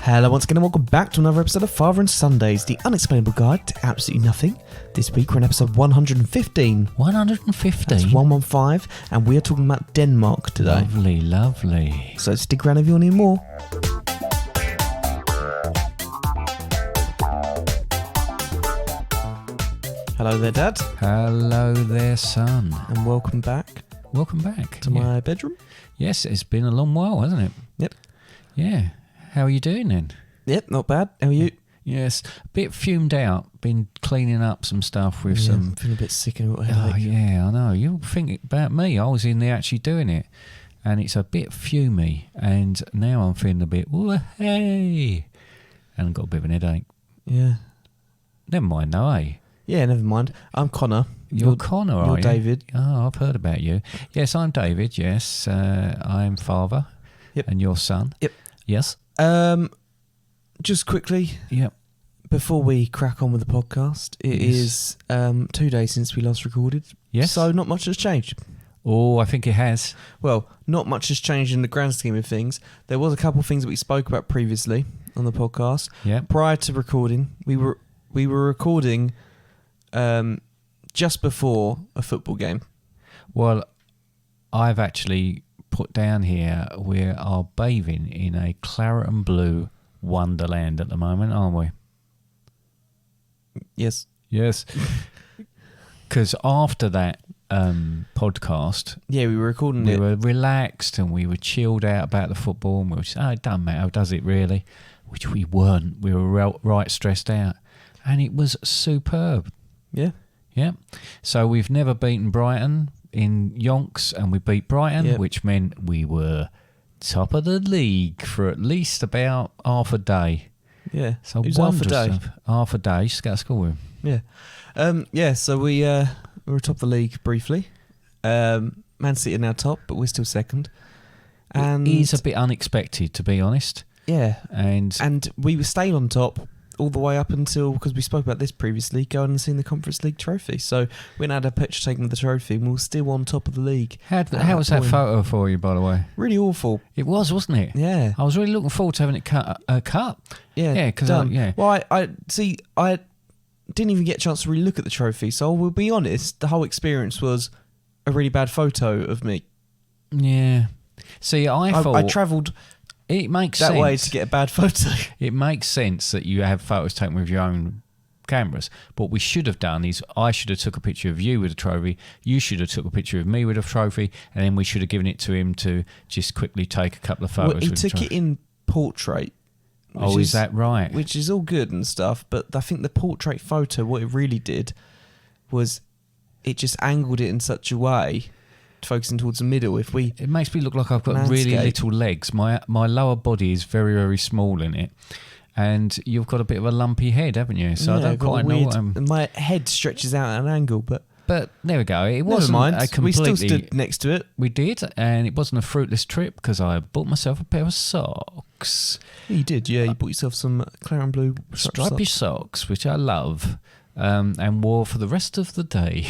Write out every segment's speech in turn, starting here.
Hello once again and welcome back to another episode of Father and Sundays, the unexplainable guide to absolutely nothing. This week we're in episode 115. 115? That's 115, and we are talking about Denmark today. Lovely, lovely. So stick around if you want to hear more. Hello there, Dad. Hello there, son. And welcome back. Welcome back. To my bedroom. Yes, it's been a long while, hasn't it? Yep. Yeah. How are you doing then? Yep, not bad. How are you? Yes, a bit fumed out. Been cleaning up some stuff with some... I'm feeling a bit sick and a headache. Oh, yeah, I know. You'll think about me. I was in there actually doing it. And it's a bit fumy. And now I'm feeling a bit, hey. And I've got a bit of an headache. Yeah. Never mind though, eh? Yeah, never mind. I'm Connor. You're Connor, are you're you? David. Oh, I've heard about you. Yes, I'm David, yes. I'm father. Yep. And your son. Yep. Yes. Just quickly, Yep. before we crack on with the podcast, it is 2 days since we last recorded. Yes. So not much has changed. Oh, I think it has. Well, not much has changed in the grand scheme of things. There was a couple of things that we spoke about previously on the podcast. Yeah. Prior to recording, we were recording just before a football game. Well, I've actually put down here we are bathing in a claret and blue wonderland at the moment, aren't we? Yes. Yes. Because after that podcast, Yeah, we were recording we it. were relaxed and we were chilled out about the football, and we were just, it doesn't matter, does it really? Which we weren't. We were right stressed out, and it was superb. Yeah. Yeah. So we've never beaten Brighton in Yonks, and we beat Brighton, Yep. which meant we were top of the league for at least about half a day. Yeah. So it was half a wondrous day. stuff. Half a day. Just go to school with him. Yeah. So we were atop the league briefly. Man City are now top, but we're still second. And It is a bit unexpected, to be honest. yeah. And And we were staying on top all the way up until, because we spoke about this previously, going and seeing the Conference League trophy. So we had a picture taken with the trophy and we were still on top of the league. how was that point. photo for you, by the way? Really awful. It was, wasn't it? Yeah. I was really looking forward to having it cut. Yeah. Yeah, 'cause done. yeah. Well, I didn't even get a chance to really look at the trophy. So I will be honest, the whole experience was a really bad photo of me. Yeah. See, I thought... I travelled it makes that sense. way to get a bad photo. It makes sense that you have photos taken with your own cameras. But what we should have done is I should have took a picture of you with a trophy. You should have took a picture of me with a trophy, and then we should have given it to him to just quickly take a couple of photos. Well, he with the took it trophy. in portrait. Oh, is that right? Which is all good and stuff, but I think the portrait photo, what it really did was it just angled it in such a way, focusing towards the middle. It makes me look like I've got Landscape. really little legs. My lower body is very, very small in it. And you've got a bit of a lumpy head, haven't you? So I don't quite know what I'm... And my head stretches out at an angle, but there we go. It never wasn't mind. a completely... We still stood next to it. We did, and it wasn't a fruitless trip because I bought myself a pair of socks. Yeah, you did, yeah. You bought yourself some claret and blue Stripy socks, which I love, and wore for the rest of the day.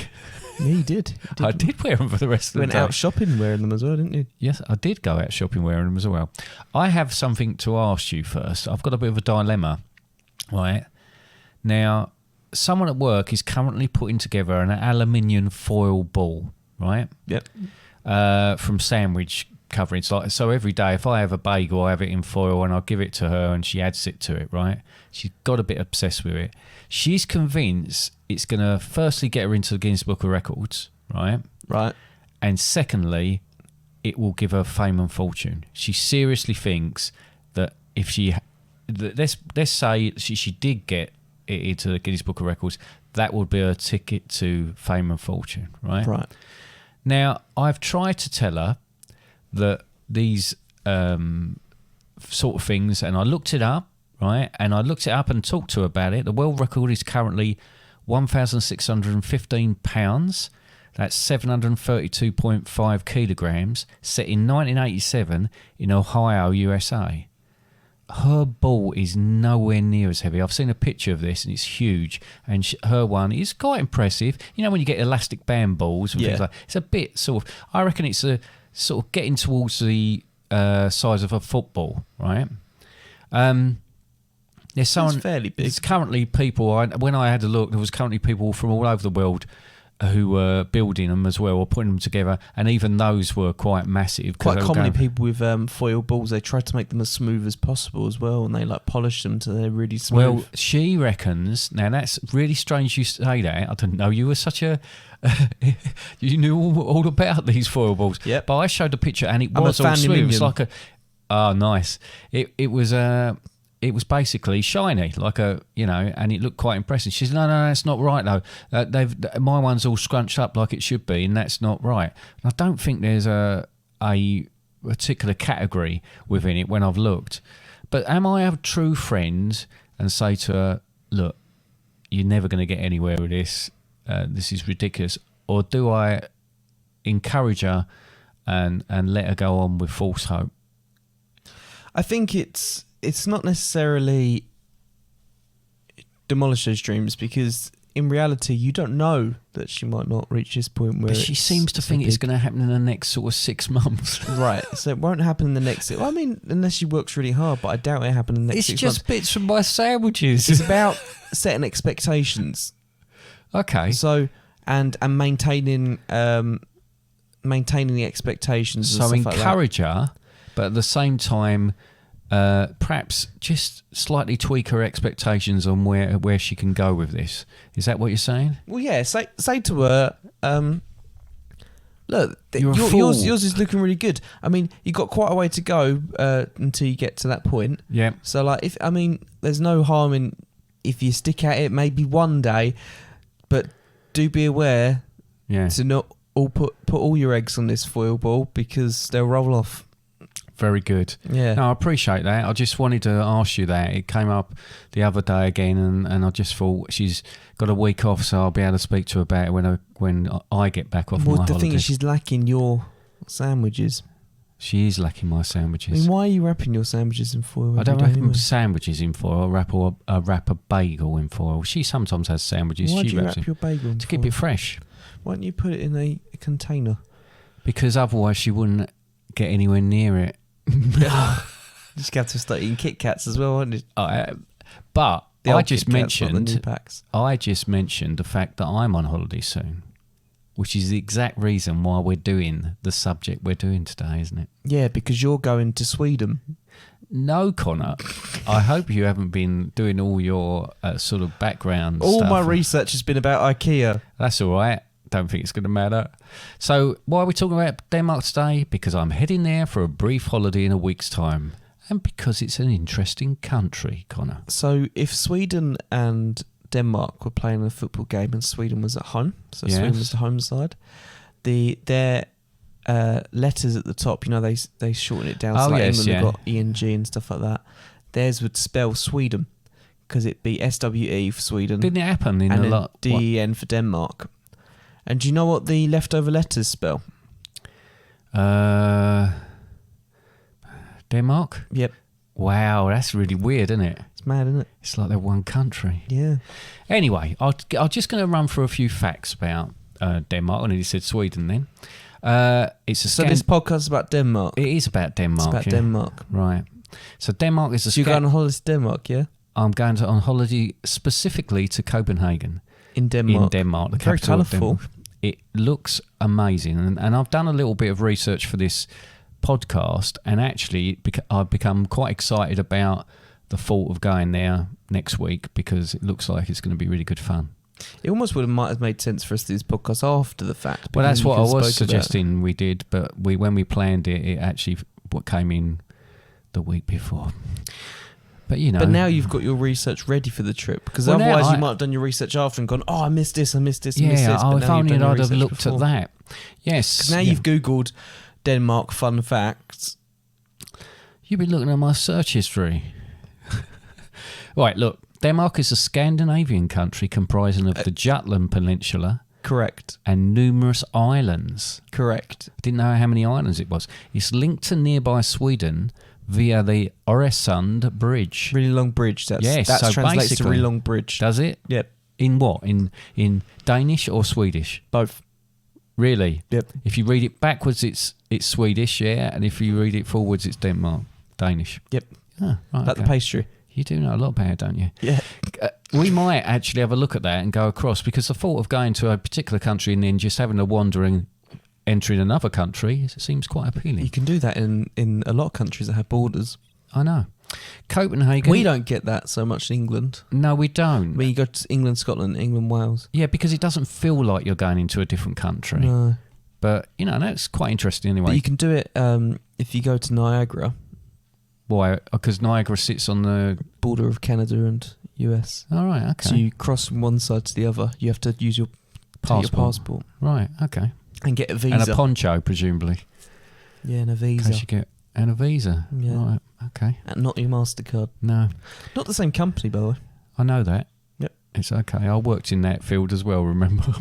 Yeah, you did. I did wear them for the rest of You the went day. out shopping wearing them as well, didn't you? Yes, I did go out shopping wearing them as well. I have something to ask you first. I've got a bit of a dilemma, right? Now, someone at work is currently putting together an aluminium foil ball, right? Yep. From sandwich covering. So every day, if I have a bagel, I have it in foil and I'll give it to her and she adds it to it, right? She's got a bit obsessed with it. She's convinced it's going to firstly get her into the Guinness Book of Records, right? Right. And secondly, it will give her fame and fortune. She seriously thinks that if she... Let's say she did get it into the Guinness Book of Records, that would be her ticket to fame and fortune, right? Right. Now, I've tried to tell her that these sort of things, and I looked it up, right? And I looked it up and talked to her about it. The world record is currently 1,615 pounds. That's 732.5 kilograms, set in 1987 in Ohio, USA. Her ball is nowhere near as heavy. I've seen a picture of this and it's huge. And her one is quite impressive. You know when you get elastic band balls and things like that? It's a bit sort of... I reckon it's a sort of getting towards the size of a football, right? There's someone, It's fairly big. There's currently people, when I had a look, there was currently people from all over the world who were building them as well or putting them together, and even those were quite massive. Quite commonly, people with foil balls, they try to make them as smooth as possible as well, and they like polish them till they're really smooth. Well, she reckons, now that's really strange you say that. I didn't know you were such a... you knew all about these foil balls. Yep. But I showed a picture and it I'm was a all fan smooth. It was minion. like a... Oh, nice. It was basically shiny, like a, and it looked quite impressive. She said, no, that's not right though. My one's all scrunched up like it should be, and that's not right. And I don't think there's a particular category within it when I've looked. But am I a true friend and say to her, look, you're never going to get anywhere with this. This is ridiculous. Or do I encourage her and let her go on with false hope? I think it's not necessarily demolish those dreams, because in reality you don't know that she might not reach this point where But she seems to think it's going to happen in the next sort of 6 months. Right, so it won't happen in the next... Well, I mean, unless she works really hard, but I doubt it'll happen in the next It's 6 months. just bits from my sandwiches. It's about setting expectations. Okay. So, and maintaining the expectations and So stuff like that. encourage her, but at the same time, perhaps just slightly tweak her expectations on where she can go with this. Is that what you're saying? Well, yeah, say to her, look, You're a fool. yours is looking really good. I mean, you've got quite a way to go until you get to that point. Yeah. So, like, there's no harm in if you stick at it maybe one day, but do be aware to not all put all your eggs on this foil ball, because they'll roll off. Very good. Yeah. No, I appreciate that. I just wanted to ask you that. It came up the other day again, and I just thought she's got a week off, so I'll be able to speak to her about it when I get back off my The holiday. thing is, she's lacking your sandwiches. She is lacking my I sandwiches. mean, why are you wrapping your sandwiches in foil? I don't every day wrap anyway? sandwiches in foil. I wrap a bagel in foil. She sometimes has sandwiches. Why do She you wraps wrap it your bagel in to foil? keep it fresh, Why don't you put it in a container? because otherwise she wouldn't get anywhere near it. Just have to start eating Kit Kats as well, won't you? But The I old just Kit Kats, not the new mentioned packs. the fact that I'm on holiday soon, which is the exact reason why we're doing the subject we're doing today, isn't it? Yeah, because you're going to Sweden. No, Connor. I hope you haven't been doing all your sort of background All stuff. my research has been about IKEA. That's all right. Don't think it's going to matter. So why are we talking about Denmark today? Because I'm heading there for a brief holiday in a week's time. And because it's an interesting country, Connor. So if Sweden and Denmark were playing a football game and Sweden was at home, so Yes. Sweden was the home side, their letters at the top, they shorten it down. Oh, So like yes, England yeah. have got ENG and stuff like that. Theirs would spell Sweden, because it'd be SWE for Sweden. Didn't it happen in and a then lot? DEN for Denmark. And do you know what the leftover letters spell? Denmark? Yep. Wow, that's really weird, isn't it? It's mad, isn't it? It's like they're one country. Yeah. Anyway, I'm just going to run through a few facts about Denmark. I nearly said Sweden then. It's a So this podcast is about Denmark. It is about Denmark. It's about yeah. Denmark. Right. So Denmark is a... So you're going on holiday to Denmark, yeah? I'm going on holiday specifically to Copenhagen. In Denmark. In Denmark, the Very capital of colourful. Denmark. It looks amazing. And I've done a little bit of research for this podcast, and actually I've become quite excited about the thought of going there next week, because it looks like it's going to be really good fun. It almost might have made sense for us to do this podcast after the fact. Well, that's what I was spoke about- suggesting we did, but when we planned it, it actually came in the week before. But But now you've got your research ready for the trip, because Well, now otherwise you I- might have done your research after and gone, oh, I missed this, I missed this, I yeah, missed this. But if now you've only done your I'd have research looked before. at that. Yes. 'Cause now yeah. you've Googled Denmark fun facts. You've been looking at my search history. Right, look. Denmark is a Scandinavian country comprising of the Jutland Peninsula Correct. and numerous islands. Correct. I didn't know how many islands it was. It's linked to nearby Sweden via the Øresund Bridge. Really long bridge. Yes, that so translates to basically- really long bridge. Does it? Yep. In what? In Danish or Swedish? Both. Really? Yep. If you read it backwards, it's Swedish, yeah, and if you read it forwards, it's Danish. Yep. Ah, right, Like the okay. pastry. You do know a lot about it, don't you? Yeah. We might actually have a look at that and go across, because the thought of going to a particular country and then just having a wander and entering another country seems quite appealing. You can do that in a lot of countries that have borders. I know. Copenhagen. We don't get that so much in England. No, we don't. When you go to England, Scotland, England, Wales. Yeah, because it doesn't feel like you're going into a different country. No. But, that's quite interesting anyway. But you can do it if you go to Niagara. Why? Because Niagara sits on the border of Canada and US. All right, okay. So you cross from one side to the other. You have to use your passport. Right, okay. And get a visa. And a poncho, presumably. Yeah, and a visa. And a visa. Yeah. Right, okay. And not your MasterCard. No. Not the same company, by the way. I know that. Yep. It's okay. I worked in that field as well, remember?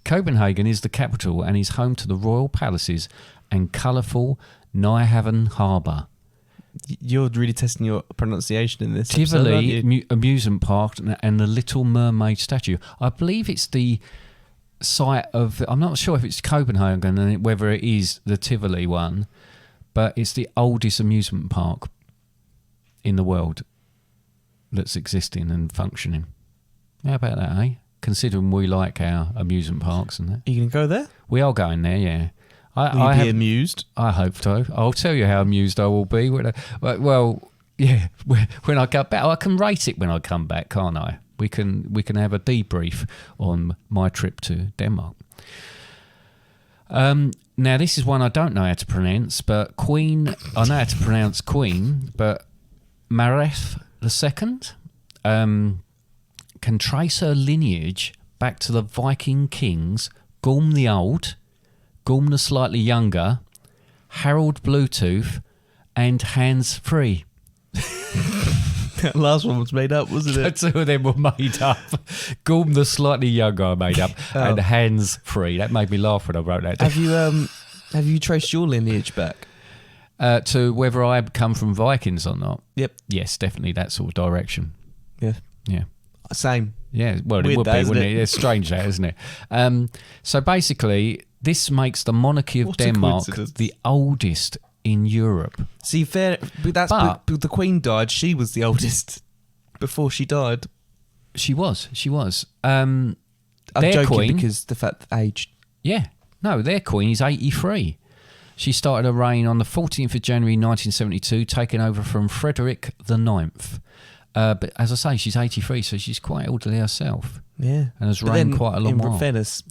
Copenhagen is the capital and is home to the royal palaces and colourful Nyhavn Harbour. You're really testing your pronunciation in this Tivoli amusement park and the Little Mermaid statue. I believe it's the site of... I'm not sure if it's Copenhagen and whether it is the Tivoli one, but it's the oldest amusement park in the world that's existing and functioning. How about that, eh? Considering we like our amusement parks and that. Are you going to go there? We are going there, yeah. Will you be amused? I hope so. I'll tell you how amused I will be. When I get back. I can rate it when I come back, can't I? We can have a debrief on my trip to Denmark. Now, this is one I don't know how to pronounce, but Queen... I know how to pronounce Queen, but Mareth II can trace her lineage back to the Viking kings Gorm the Old, Gorm the Slightly Younger, Harold Bluetooth, and Hans Free. That last one was made up, wasn't it? Two of them were made up. Gorm the Slightly Younger I made up, and Hans Free. That made me laugh when I wrote that down. Have you traced your lineage back? To whether I come from Vikings or not? Yep. Yes, definitely that sort of direction. Yeah. Yeah. Same. Yeah, well, it would be, wouldn't it? It's strange that, isn't it? So basically, this makes the monarchy of Denmark the oldest in Europe. See, fair, but the Queen died. She was the oldest before she died. She was. I'm joking queen, because the fact that age. Yeah. No, their queen is 83. She started her reign on the 14th of January 1972, taking over from Frederick IX. But as I say, she's 83, so she's quite elderly herself. Yeah. And has reigned quite a long while. In fairness,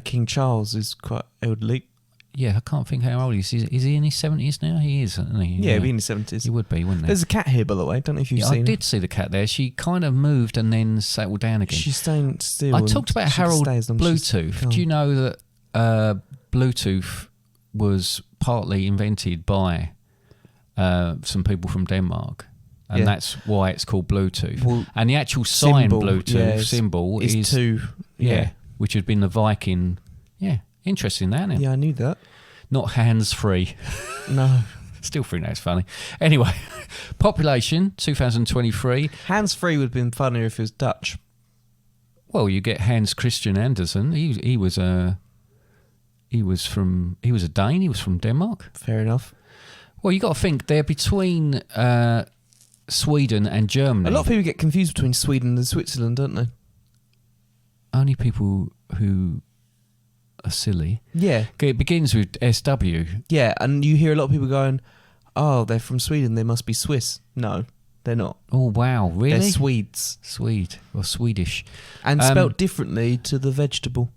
King Charles is quite elderly. Yeah, I can't think how old he is. Is he in his 70s now? He is, isn't he? Yeah, he'd be in his 70s. He would be, wouldn't he? There's a cat here, by the way. Don't know if you've seen her. I did see the cat there. She kind of moved and then settled down again. She's staying still. I talked about Harold Bluetooth. Do you know that Bluetooth was partly invented by some people from Denmark? And that's why it's called Bluetooth. Well, and the actual sign Bluetooth symbol is two. Yeah, which had been the Viking. Yeah, interesting that, isn't it? Yeah, I knew that. Not hands-free. No. Still think that's funny. Anyway, population 2023. Hands-free would have been funnier if it was Dutch. Well, you get Hans Christian Andersen. He was a Dane. He was from Denmark. Fair enough. Well, you got to think they're between Sweden and Germany. A lot of people get confused between Sweden and Switzerland, don't they? Only people who are silly. Yeah. It begins with SW. Yeah, and you hear a lot of people going, "Oh, they're from Sweden. They must be Swiss." No, they're not. Oh wow, really? They're Swedes. Swede or Swedish, and spelt differently to the vegetable.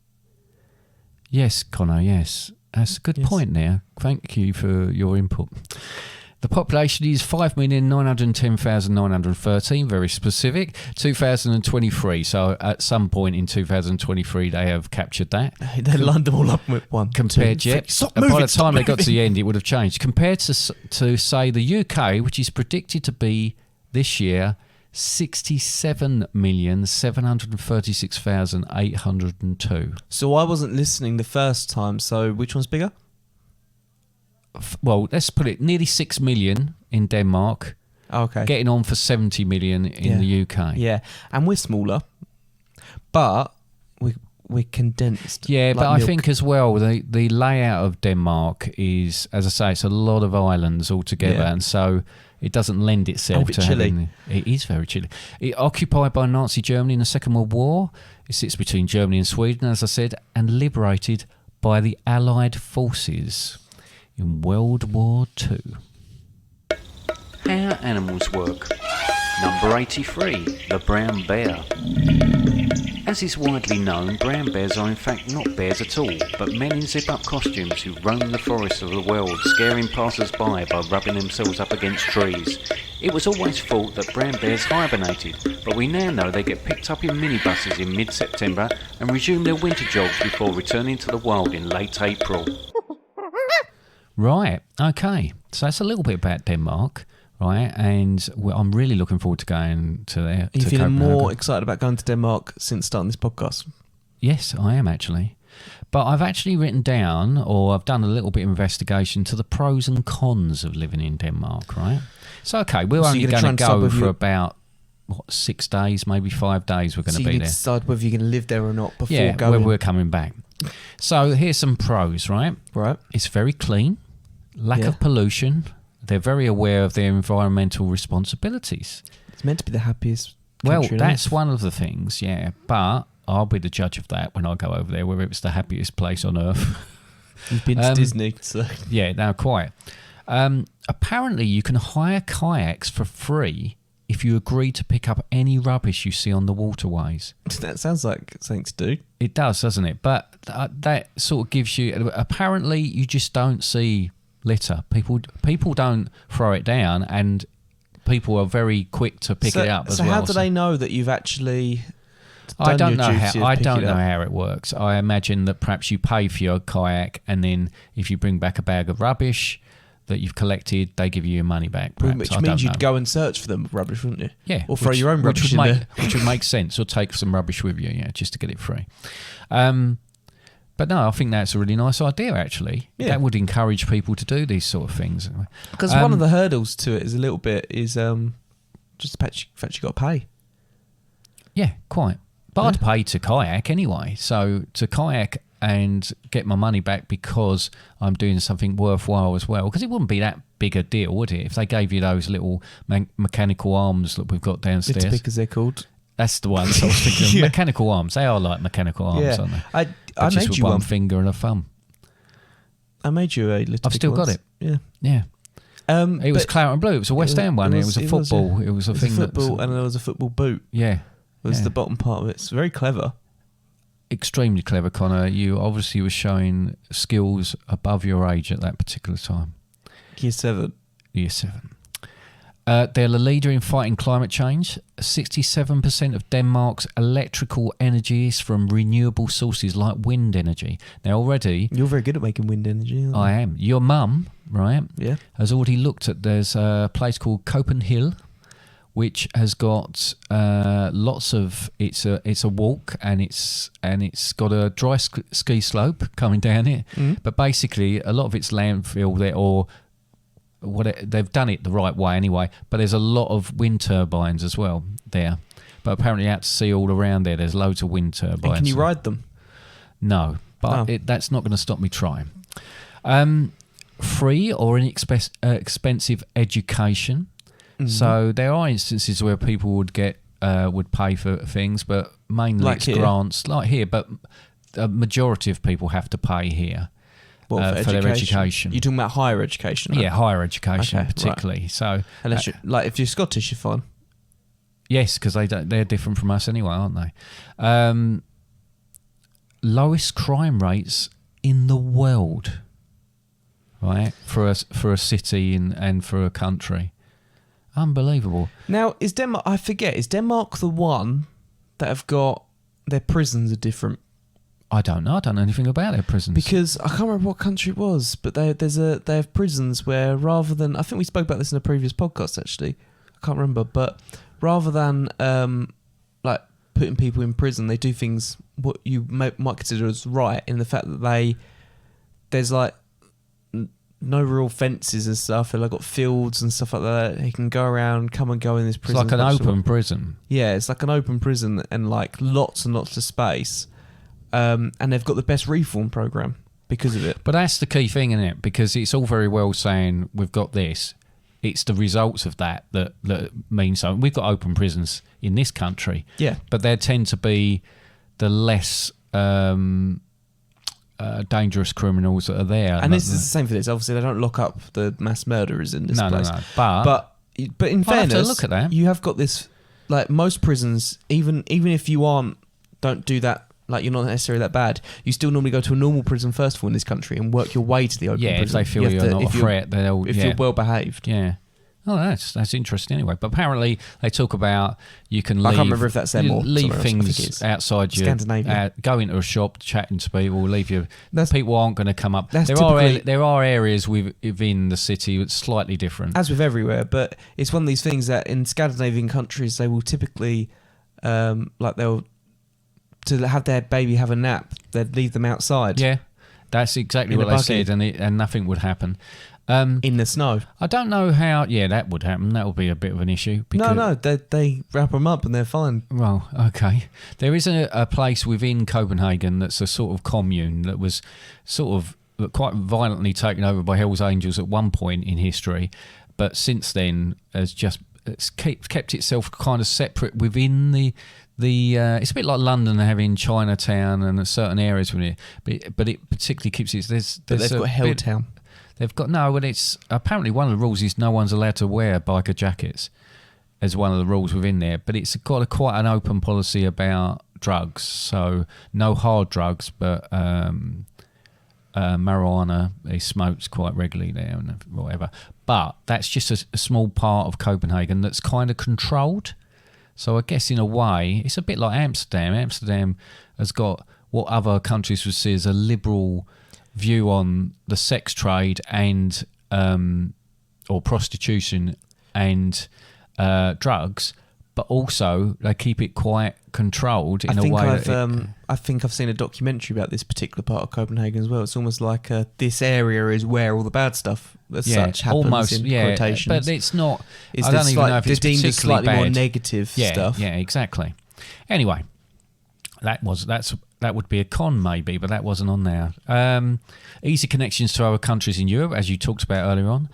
Yes, Connor. Yes, that's a good point there. Thank you for your input. The population is 5,910,913, very specific, 2023. So at some point in 2023, they have captured that. They lined them all up with one. Compared to by the time they got to the end, it would have changed. Compared to say, the UK, which is predicted to be this year 67,736,802. So I wasn't listening the first time, so which one's bigger? Well, let's put it nearly 6 million in Denmark. Okay. Getting on for 70 million in the UK. Yeah, and we're smaller, but we're condensed. Yeah, like but milk. I think as well, the layout of Denmark is, as I say, it's a lot of islands altogether, and so it doesn't lend itself to chilly. having. It is very chilly. It occupied by Nazi Germany in the Second World War. It sits between Germany and Sweden, as I said, and liberated by the Allied forces in World War II. How animals work. Number 83, the brown bear. As is widely known, brown bears are in fact not bears at all, but men in zip-up costumes who roam the forests of the world, scaring passers-by by rubbing themselves up against trees. It was always thought that brown bears hibernated, but we now know they get picked up in minibuses in mid-September and resume their winter jogs before returning to the wild in late April. Right, okay. So that's a little bit about Denmark. Right, and I'm really looking forward to going to there. Are you feeling more excited about going to Denmark since starting this podcast? Yes, I am actually. But I've actually written down, or I've done a little bit of investigation to the pros and cons of living in Denmark, right? So, okay, we're only going to go for about, 6 days, maybe 5 days we're going to be there. So you need to decide whether you're going to live there or not before going. Yeah, whether we're coming back. So here's some pros, right? Right. It's very clean, lack of pollution. They're very aware of their environmental responsibilities. It's meant to be the happiest country. Well, that's one of the things, yeah. But I'll be the judge of that when I go over there, whether it's the happiest place on earth. You've been to Disney, so... Yeah, no, quite. Apparently, you can hire kayaks for free if you agree to pick up any rubbish you see on the waterways. That sounds like something to do. It does, doesn't it? But that sort of gives you... Apparently, you just don't see... litter. People don't throw it down, and people are very quick to pick it up as well. So how do they know that you've actually I don't know how it works. I imagine that perhaps you pay for your kayak, and then if you bring back a bag of rubbish that you've collected, they give you your money back. Perhaps. Which means you'd go and search for them rubbish, wouldn't you? Yeah. Or throw your own rubbish in there. Which would make sense. Or take some rubbish with you, yeah, just to get it free. But no, I think that's a really nice idea, actually. Yeah. That would encourage people to do these sort of things. Because one of the hurdles to it is just the fact you got to pay. Yeah, quite. But I'd pay to kayak anyway. So to kayak and get my money back because I'm doing something worthwhile as well. Because it wouldn't be that big a deal, would it? If they gave you those little mechanical arms that we've got downstairs. Little as they're called. That's the ones I was thinking. Yeah. Mechanical arms. They are like mechanical arms, aren't they? I just made with you one finger and a thumb. I made you a little. I've still got it. Yeah. Yeah. It was claret and blue. It was a West Ham one. It was a football. It was a thing. Football, and there was a football boot. Yeah. Was the bottom part of it. It's very clever. Extremely clever, Connor. You obviously were showing skills above your age at that particular time. Year 7. Year 7. They're the leader in fighting climate change. 67% of Denmark's electrical energy is from renewable sources like wind energy. Now, already... You're very good at making wind energy, aren't you? I am. Your mum, right, yeah, has already looked at... There's a place called Copenhagen, which has got lots of... It's a walk, and it's got a dry ski slope coming down it. Mm. But basically, a lot of it's landfill there, or... they've done it the right way anyway, but there's a lot of wind turbines as well there. But apparently out to sea all around there's loads of wind turbines. And can you ride them? No, but that's not going to stop me trying. Free or expensive education. Mm-hmm. So there are instances where people would pay for things, but mainly like it's grants, like here, but a majority of people have to pay here. For their education. You're talking about higher education, right? Yeah, higher education particularly. Right. So, unless if you're Scottish, you're fine. Yes, because they're different from us anyway, aren't they? Lowest crime rates in the world, right? For a city and for a country, unbelievable. Now, is Denmark? I forget. Is Denmark the one that have got their prisons are different? I don't know. I don't know anything about their prisons. Because I can't remember what country it was, but they have prisons where rather than... I think we spoke about this in a previous podcast, actually. I can't remember. But rather than like putting people in prison, they do things what you might consider as right in the fact that there's like no real fences and stuff. They've like got fields and stuff like that. They can go around, come and go in this prison. It's like an open prison. Yeah, it's like an open prison and like lots and lots of space. And they've got the best reform program because of it. But that's the key thing, isn't it? Because it's all very well saying we've got this, it's the results of that mean something. We've got open prisons in this country, but they tend to be the less dangerous criminals that are there. And it's the same for this. Obviously, they don't lock up the mass murderers in this place. No. But in fairness, have to look at that. You have got this, like most prisons, even if you don't do that, like you're not necessarily that bad, you still normally go to a normal prison first of all in this country and work your way to the open prison. Yeah, if they feel you're not a threat, if you're well behaved. Yeah. Oh, that's interesting anyway. But apparently they talk about you can leave. I can't remember if that's them or leave things things outside you. Scandinavia. Go into a shop, chatting to people, leave you. People aren't going to come up. There are areas within the city that's slightly different. As with everywhere, but it's one of these things that in Scandinavian countries they will typically, they'll to have their baby have a nap, they'd leave them outside. Yeah, that's exactly what they said, and nothing would happen. In the snow. I don't know how. Yeah, that would happen. That would be a bit of an issue. No, they wrap them up and they're fine. Well, okay. There is a place within Copenhagen that's a sort of commune that was sort of quite violently taken over by Hell's Angels at one point in history, but since then it's kept itself kind of separate within the. It's a bit like London having Chinatown and certain areas within it, but it particularly keeps it. But they've got Helltown. They've got but it's apparently one of the rules is no one's allowed to wear biker jackets as one of the rules within there. But it's got quite an open policy about drugs, so no hard drugs, but marijuana is smoked quite regularly there and whatever. But that's just a small part of Copenhagen that's kind of controlled. So I guess in a way it's a bit like Amsterdam. Amsterdam has got what other countries would see as a liberal view on the sex trade and or prostitution and drugs, but also they keep it quite controlled in a way. I think I've seen a documentary about this particular part of Copenhagen as well. It's almost like this area is where all the bad stuff such happens almost, in quotations. But it's not. It's I don't even know if it's deemed as slightly bad. more negative stuff. Yeah, exactly. Anyway, that would be a con maybe, but that wasn't on there. Easy connections to other countries in Europe, as you talked about earlier on.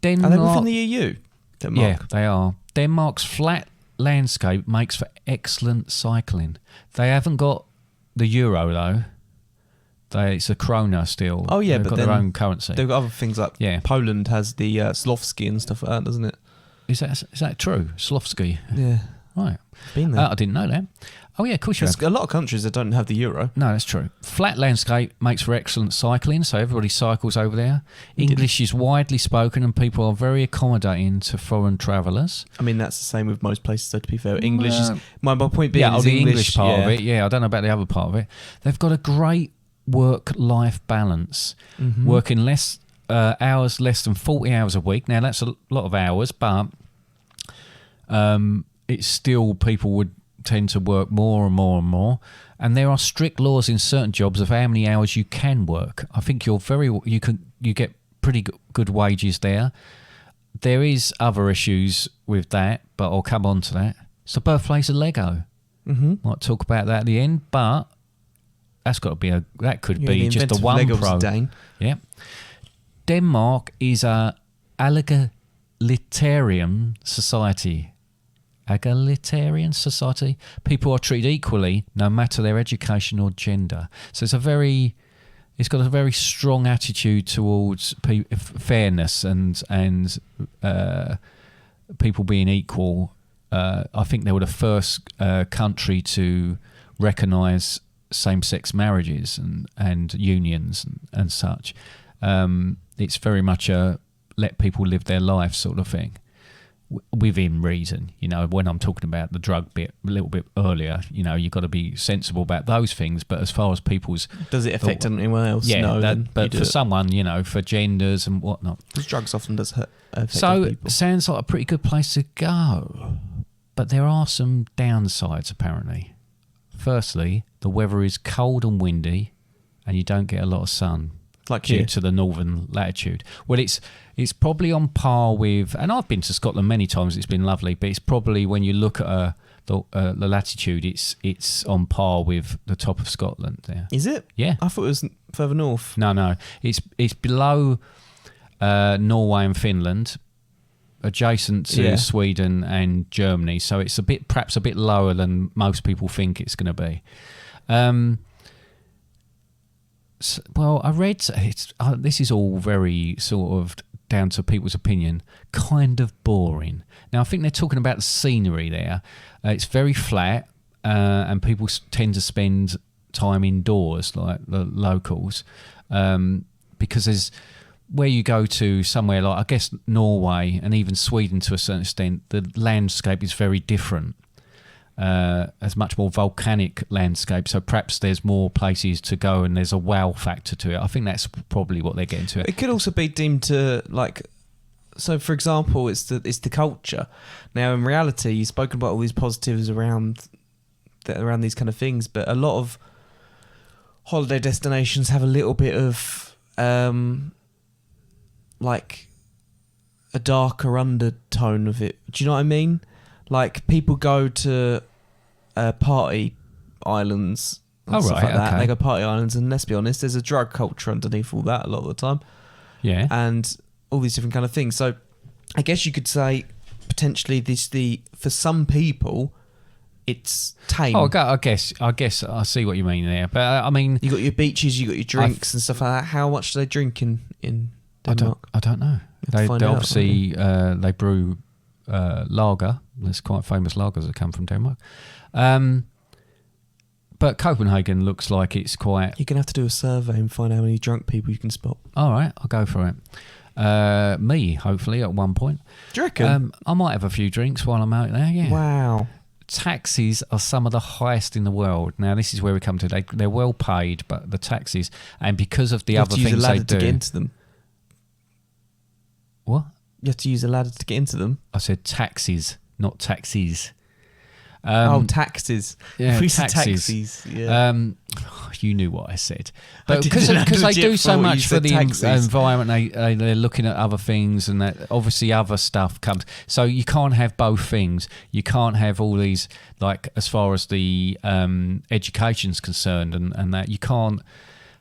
Denmark, are they within the EU? Denmark? Yeah, they are. Denmark's flat landscape makes for excellent cycling. They haven't got the euro though. It's a krona still. Oh yeah, they've got their own currency. They've got other things like Poland has the Slovsky and stuff like that, doesn't it? Is that true? Slovsky. Yeah. Right. Been there. I didn't know that. Oh yeah, of course you have. There's a lot of countries that don't have the euro. No, that's true. Flat landscape makes for excellent cycling, so everybody cycles over there. English is widely spoken and people are very accommodating to foreign travellers. I mean, that's the same with most places, though, to be fair. English is... My point being is the English part of it. Yeah, I don't know about the other part of it. They've got a great work-life balance. Mm-hmm. Working less hours, less than 40 hours a week. Now, that's a lot of hours, but it's still people would tend to work more and more and more, and there are strict laws in certain jobs of how many hours you can work. I think you get pretty good wages there. There is other issues with that, but I'll come on to that. It's the birthplace of Lego. Mm-hmm. Might talk about that at the end, but that's got to be could be just a one pro. Yeah. Denmark is a egalitarian society. Egalitarian society. People are treated equally, no matter their education or gender. So it's got a very strong attitude towards fairness and people being equal. I think they were the first country to recognise same-sex marriages and unions and such. It's very much a let people live their life sort of thing. Within reason, when I'm talking about the drug bit a little bit earlier, you've got to be sensible about those things. But as far as people's... Does it affect anyone else? Yeah, no, but for someone, for genders and whatnot. Because drugs often does affect people. Sounds like a pretty good place to go. But there are some downsides, apparently. Firstly, the weather is cold and windy and you don't get a lot of sun. Like due to the northern latitude. Well, it's probably on par with, and I've been to Scotland many times. It's been lovely, but it's probably when you look at the latitude, it's on par with the top of Scotland. There is it? Yeah, I thought it was further north. No, it's below Norway and Finland, adjacent to Sweden and Germany, so it's perhaps a bit lower than most people think it's going to be. Well, I read this is all very sort of down to people's opinion, kind of boring. Now, I think they're talking about the scenery there. It's very flat, and people tend to spend time indoors, like the locals, because there's where you go to somewhere like, I guess, Norway and even Sweden to a certain extent, the landscape is very different. There's much more volcanic landscape, so perhaps there's more places to go and there's a wow factor to it. I think that's probably what they're getting to. It could also be deemed to, like, so for example, it's the culture. Now, in reality, you've spoken about all these positives around these kind of things, but a lot of holiday destinations have a little bit of like a darker undertone of it. Do you know what I mean? Like, people go to party islands and stuff like that. They go party islands, and let's be honest, there's a drug culture underneath all that a lot of the time. Yeah. And all these different kind of things. So I guess you could say potentially for some people it's tame. Oh, I guess I see what you mean there. But I mean, you got your beaches, you got your drinks and stuff like that. How much do they drink in Denmark? I don't know. They obviously they brew lager. There's quite famous lagers that come from Denmark. But Copenhagen looks like it's quite... You're going to have to do a survey and find out how many drunk people you can spot. All right, I'll go for it. Me, hopefully, at one point. Do you reckon? I might have a few drinks while I'm out there, yeah. Wow. Taxis are some of the highest in the world. Now, this is where we come to. They're well paid, but the taxis, and because of the other things they do... You have to use a ladder to get into them. What? You have to use a ladder to get into them? I said taxis, not taxis. Taxes. Yeah, taxis. Yeah. You knew what I said. But because they do so much for the environment, they're looking at other things, and that obviously other stuff comes. So you can't have both things. You can't have all these, like, as far as the education's concerned, and that you can't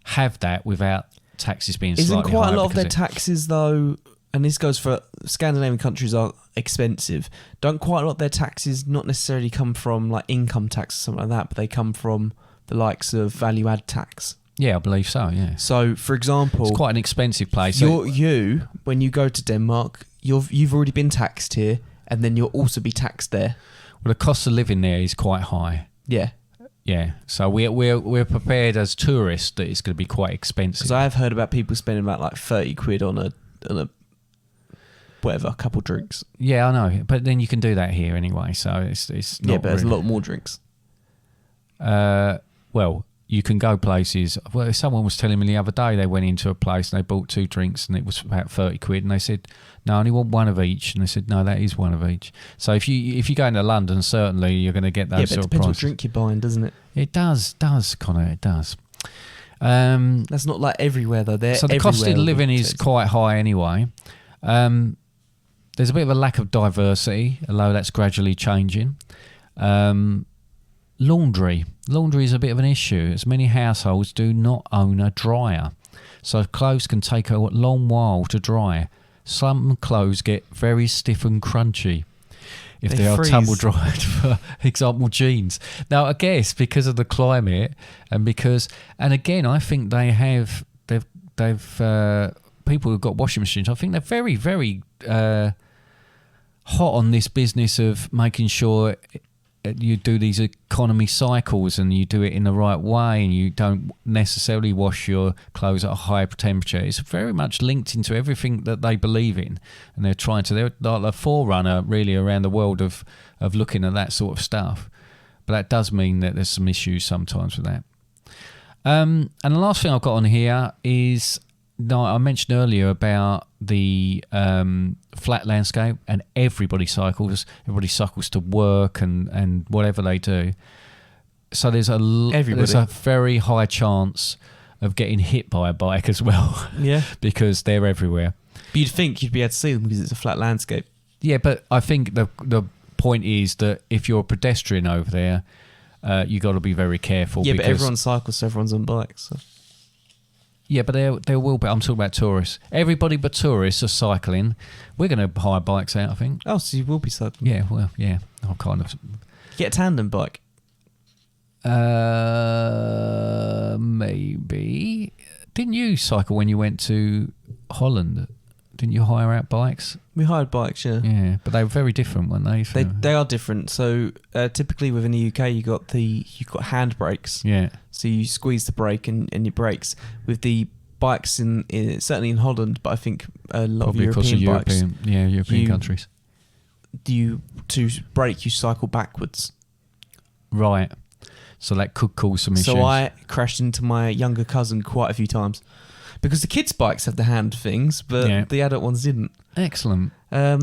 have that without taxes being slightly higher. Isn't quite a lot of their taxes, though, and this goes for Scandinavian countries, are expensive. Don't quite a lot of their taxes not necessarily come from, like, income tax or something like that, but they come from the likes of value add tax. Yeah, I believe so, yeah. So, for example... It's quite an expensive place. When you go to Denmark, you've already been taxed here, and then you'll also be taxed there. Well, the cost of living there is quite high. Yeah. Yeah, so we're prepared as tourists that it's going to be quite expensive. Because I have heard about people spending about, like, 30 quid on a whatever, a couple drinks. Yeah, I know, but then you can do that here anyway, so it's not. Yeah, but there's a lot more drinks. Well, you can go places. Well, someone was telling me the other day they went into a place and they bought 2 drinks and it was about 30 quid, and they said, no, I only want one of each, and they said, no, that is one of each. So if you go into London, certainly you're going to get those sort of prices. Yeah, but it depends what drink you're buying, doesn't it? It does, Connor, it does. That's not like everywhere though. So the cost of living is quite high anyway. There's a bit of a lack of diversity, although that's gradually changing. Laundry is a bit of an issue, as many households do not own a dryer. So clothes can take a long while to dry. Some clothes get very stiff and crunchy if they are tumble dried, for example, jeans. Now, I guess because of the climate and again, I think they've people who've got washing machines, I think they're very, very hot on this business of making sure you do these economy cycles and you do it in the right way, and you don't necessarily wash your clothes at a high temperature. It's very much linked into everything that they believe in, and they're like the forerunner really around the world of looking at that sort of stuff. But that does mean that there's some issues sometimes with that. And the last thing I've got on here is, I mentioned earlier about the flat landscape, and everybody cycles to work and whatever they do. So there's a very high chance of getting hit by a bike as well. Yeah. Because they're everywhere. But you'd think you'd be able to see them because it's a flat landscape. Yeah, but I think the point is that if you're a pedestrian over there, you got to be very careful. Yeah, but everyone cycles, so everyone's on bikes. So. Yeah, but there will be. I'm talking about tourists. Everybody but tourists are cycling. We're going to hire bikes out, I think. Oh, so you will be cycling? Yeah, well, yeah. I'll kind of... Get a tandem bike? Maybe. Didn't you cycle when you went to Holland? Didn't you hire out bikes? We hired bikes, yeah. Yeah, but they were very different, weren't they? They are different. So typically within the UK, you got hand brakes. Yeah. So you squeeze the brake and it brakes. With the bikes in certainly in Holland, but I think a lot probably of European bikes. European countries. To brake, you cycle backwards. Right. So that could cause some issues. So I crashed into my younger cousin quite a few times. Because the kids' bikes have the hand things, but the adult ones didn't. Excellent. Yeah.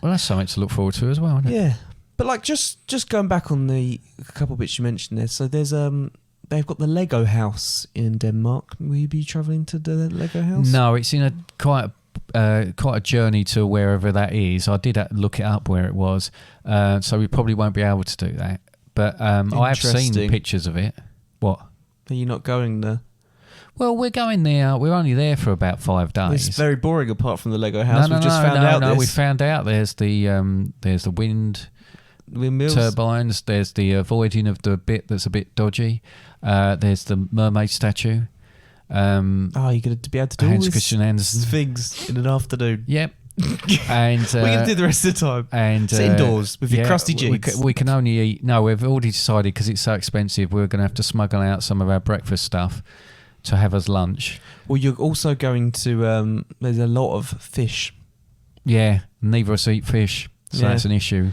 Well, that's something to look forward to as well, isn't it? Yeah. But like just going back on a couple of bits you mentioned there. So there's they've got the Lego house in Denmark. Will you be travelling to the Lego house? No, it's in quite a journey to wherever that is. I did look it up where it was, so we probably won't be able to do that. But I have seen pictures of it. What? Are you not going there? Well, we're going there. We're only there for about 5 days. It's very boring apart from the Lego house. We've just found out this. We found out there's the windmills, turbines. There's the avoiding of the bit that's a bit dodgy. There's the mermaid statue. You're going to be able to do all these things in an afternoon. Yep. And we're going to do the rest of the time. And sit indoors with your crusty jeans. We can only eat. No, we've already decided because it's so expensive. We're going to have to smuggle out some of our breakfast stuff to have as lunch. Well, you're also going to. There's a lot of fish. Yeah, neither of us eat fish, so that's an issue.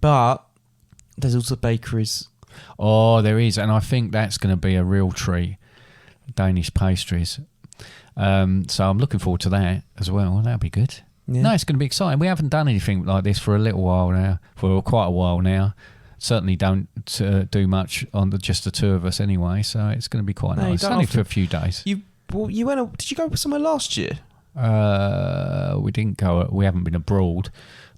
But there's also bakeries. Oh, there is, and I think that's going to be a real treat. Danish pastries. So I'm looking forward to that as well. That'll be good. Yeah. No, it's going to be exciting. We haven't done anything like this for a little while now, for quite a while now. Certainly don't do much on just the two of us anyway, so it's going to be quite nice. Only for a few days. You went. Did you go somewhere last year? We didn't go. We haven't been abroad,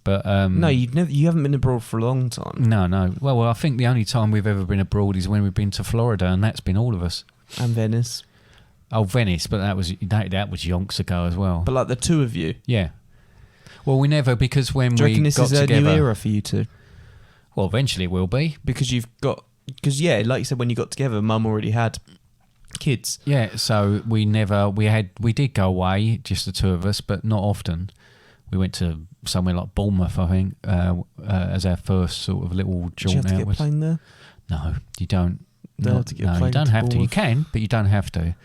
but no, you haven't been abroad for a long time. No. Well, I think the only time we've ever been abroad is when we've been to Florida, and that's been all of us. And Venice. Oh, Venice, but that was yonks ago as well. But like the two of you. Yeah. Well, we never because when do you reckon we this got is together, a new era for you two? Well, eventually it will be because like you said, when you got together, Mum already had kids. Yeah, so we did go away, just the two of us, but not often. We went to somewhere like Bournemouth, I think, as our first sort of little jaunt out. Did you have to get a plane there? No, you don't. You don't have to get a plane. You don't to have Bournemouth. to. You can, but you don't have to.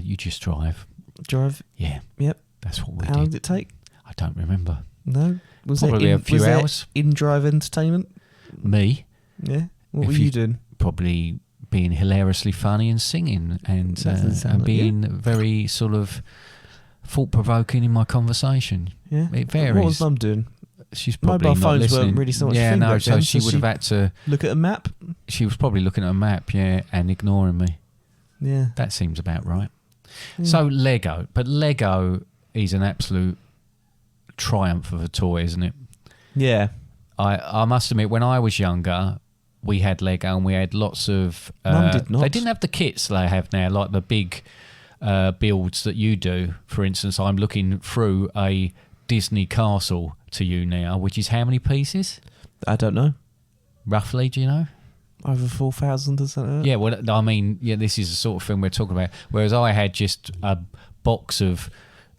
You just drive. Drive? Yeah. Yep. That's what we did. How long did it take? I don't remember. No? Probably a few hours. In-drive entertainment? Me? Yeah. What were you doing? Probably being hilariously funny and singing and being very sort of thought-provoking in my conversation. Yeah. It varies. What was Mum doing? She's probably Mobile not phones listening. weren't really so much thing back so then, she would have had to look at a map. She was probably looking at a map, and ignoring me. Yeah, that seems about right. Yeah. So Lego is an absolute triumph of a toy, isn't it? Yeah. I must admit, when I was younger, we had Lego and we had lots of. Mum did not. They didn't have the kits they have now, like the big builds that you do. For instance, I'm looking through a Disney castle to you now, which is how many pieces? I don't know. Roughly, do you know? Over 4,000 or something. Yeah, well, I mean, this is the sort of thing we're talking about. Whereas I had just a box of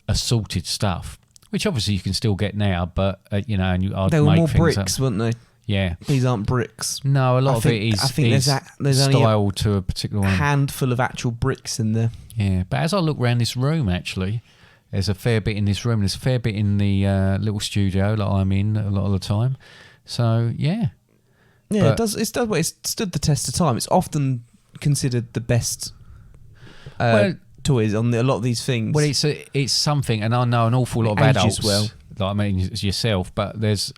assorted stuff, which obviously you can still get now, but and they were more bricks, weren't they? Yeah, these aren't bricks. No, a lot of it is. I think there's styled only to a particular one. Handful of actual bricks in there. Yeah, but as I look around this room, actually, there's a fair bit in this room. There's a fair bit in the little studio that I'm in a lot of the time. So yeah. Yeah, it's stood the test of time. It's often considered the best toys on a lot of these things. Well, it's something, and I know an awful lot of adults. Well, it's yourself, but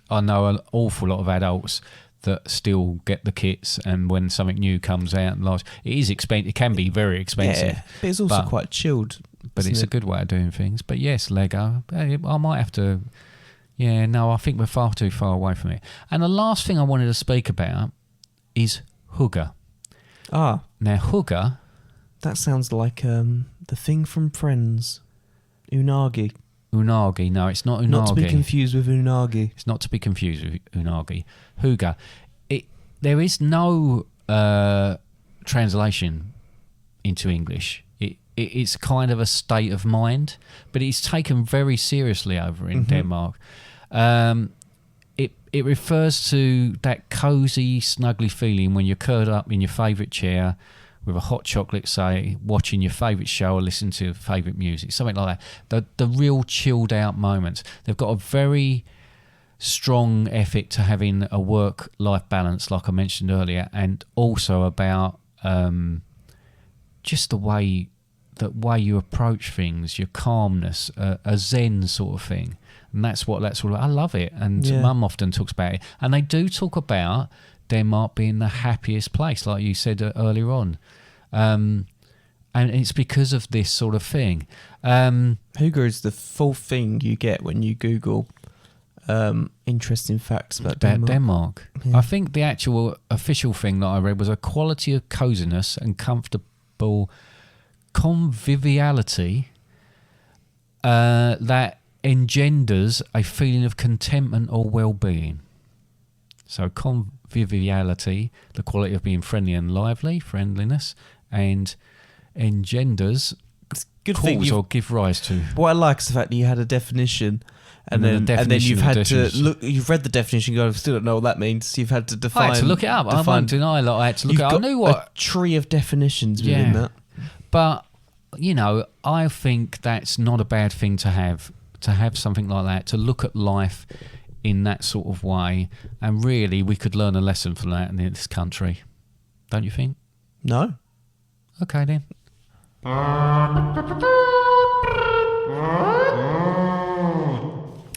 I know an awful lot of adults that still get the kits, and when something new comes out, it is expensive. It can be very expensive. Yeah, but it's also quite chilled. But it's a good way of doing things. But yes, Lego. I might have to. Yeah, no, I think we're far too far away from it. And the last thing I wanted to speak about is hygge. Ah. Now, hygge... That sounds like The thing from Friends. Unagi. Unagi. No, it's not unagi. Not to be confused with unagi. It's not to be confused with unagi. Hygge. There is no translation into English. It's kind of a state of mind, but it's taken very seriously over in Denmark. It refers to that cosy, snuggly feeling when you're curled up in your favourite chair with a hot chocolate, say, watching your favourite show or listening to favourite music, something like that. The real chilled out moments. They've got a very strong ethic to having a work-life balance, like I mentioned earlier, and also about just the way you approach things, your calmness, a zen sort of thing. And that's all about. I love it. And Mum often talks about it. And they do talk about Denmark being the happiest place, like you said earlier on. And it's because of this sort of thing. Hygge is the full thing you get when you Google interesting facts about Denmark. Yeah. I think the actual official thing that I read was a quality of coziness and comfortable conviviality that engenders a feeling of contentment or well-being. So conviviality, the quality of being friendly and lively, friendliness, and engenders good thing or give rise to. What I like is the fact that you had a definition, and then you've had to look. You've read the definition. You go, I still don't know what that means. You've had to define. I had to look it up. I won't deny that I had to look it up. I knew what a tree of definitions within that. But I think that's not a bad thing to have something like that, to look at life in that sort of way, and really we could learn a lesson from that in this country, don't you think? No. Okay then.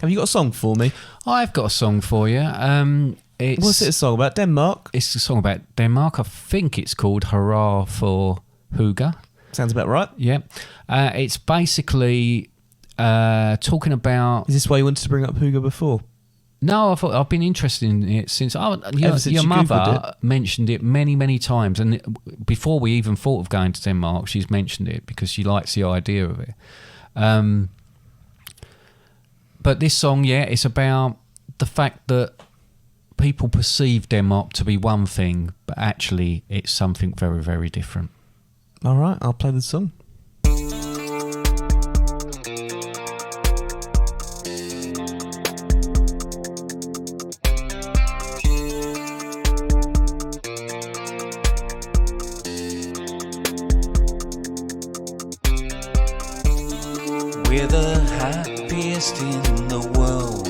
Have you got a song for me? I've got a song for you. What's it a song about? Denmark? It's a song about Denmark. I think it's called Hurrah for Hygge. Sounds about right. Yeah. It's basically talking about... Is this why you wanted to bring up Hygge before? No, I've been interested in it since... your mother mentioned it many, many times. And before we even thought of going to Denmark, she's mentioned it because she likes the idea of it. But this song, it's about the fact that people perceive Denmark to be one thing, but actually it's something very, very different. All right, I'll play the song. We're the happiest in the world.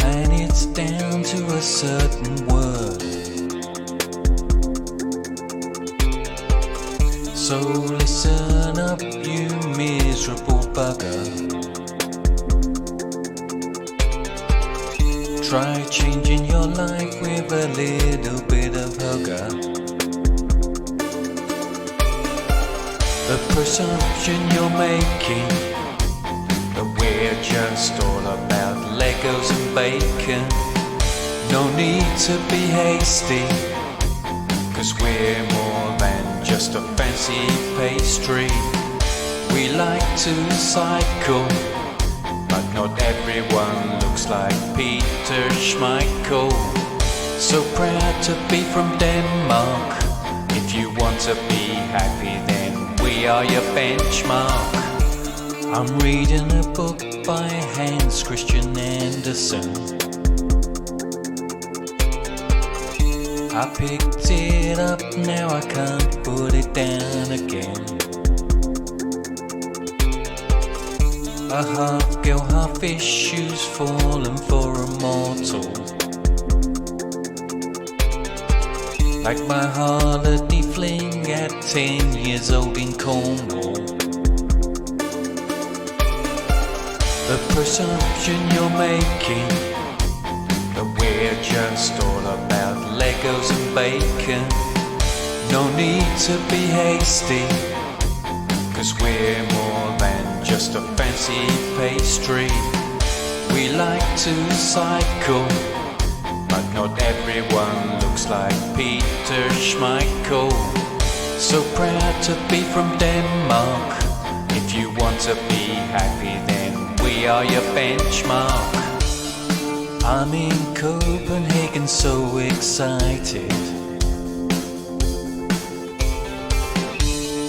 And it's down to a certain word. So listen up, you miserable bugger. Try changing your life with a little bit of hugger. The presumption you're making that we're just all about Legos and bacon. No need to be hasty, 'cause we're more than just a fancy pastry. We like to cycle, but not everyone looks like Peter Schmeichel. So proud to be from Denmark. If you want to be happy, then we are your benchmark. I'm reading a book by Hans Christian Andersen. I picked it up, now I can't put it down again. A half girl, half fish, shoes fallen for a mortal. Like my holiday fling at 10 years old in Cornwall. The presumption you're making that we're just all about Legos and bacon. No need to be hasty, 'cause we're more than just a fancy pastry. We like to cycle, but not everyone looks looks like Peter Schmeichel. So proud to be from Denmark. If you want to be happy, then we are your benchmark. I'm in Copenhagen, so excited.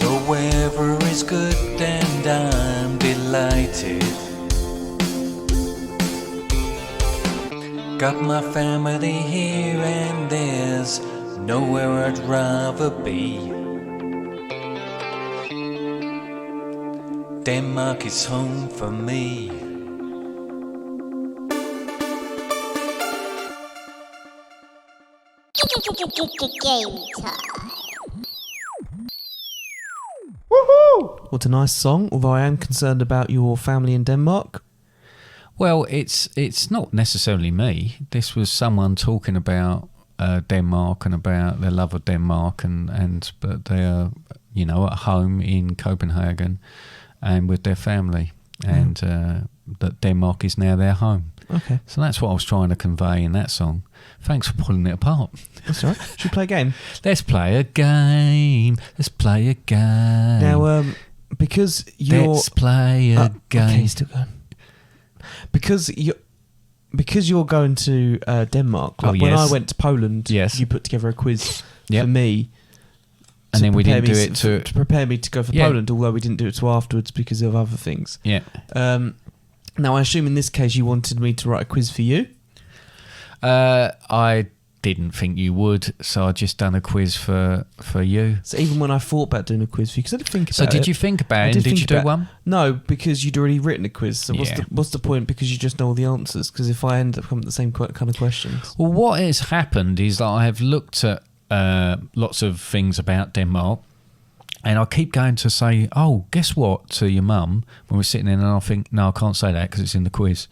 The weather is good and I'm delighted. Got my family here and there's nowhere I'd rather be. Denmark is home for me. Game time. Woohoo! What a nice song, although I am concerned about your family in Denmark. Well, it's not necessarily me. This was someone talking about Denmark and about their love of Denmark, but they are, at home in Copenhagen and with their family, and that Denmark is now their home. Okay. So that's what I was trying to convey in that song. Thanks for pulling it apart. That's all right. Should we play a game? Let's play a game. Let's play a game. Now, because you're... Let's play a game. Okay, still going. Because you're going to Denmark. Like when I went to Poland, you put together a quiz for me. And then we didn't do it to prepare me to go for Poland, although we didn't do it till afterwards because of other things. Yeah. Now, I assume in this case you wanted me to write a quiz for you? I didn't think you would, so I just done a quiz for you. So even when I thought about doing a quiz for you, because I did think about it. So did you think about it? Did you do one? No, because you'd already written a quiz. So what's the point? Because you just know all the answers. Because if I end up coming with the same kind of questions. Well, what has happened is that I have looked at lots of things about Denmark, and I keep going to say, "Oh, guess what?" to your mum when we're sitting in, and I think, "No, I can't say that because it's in the quiz."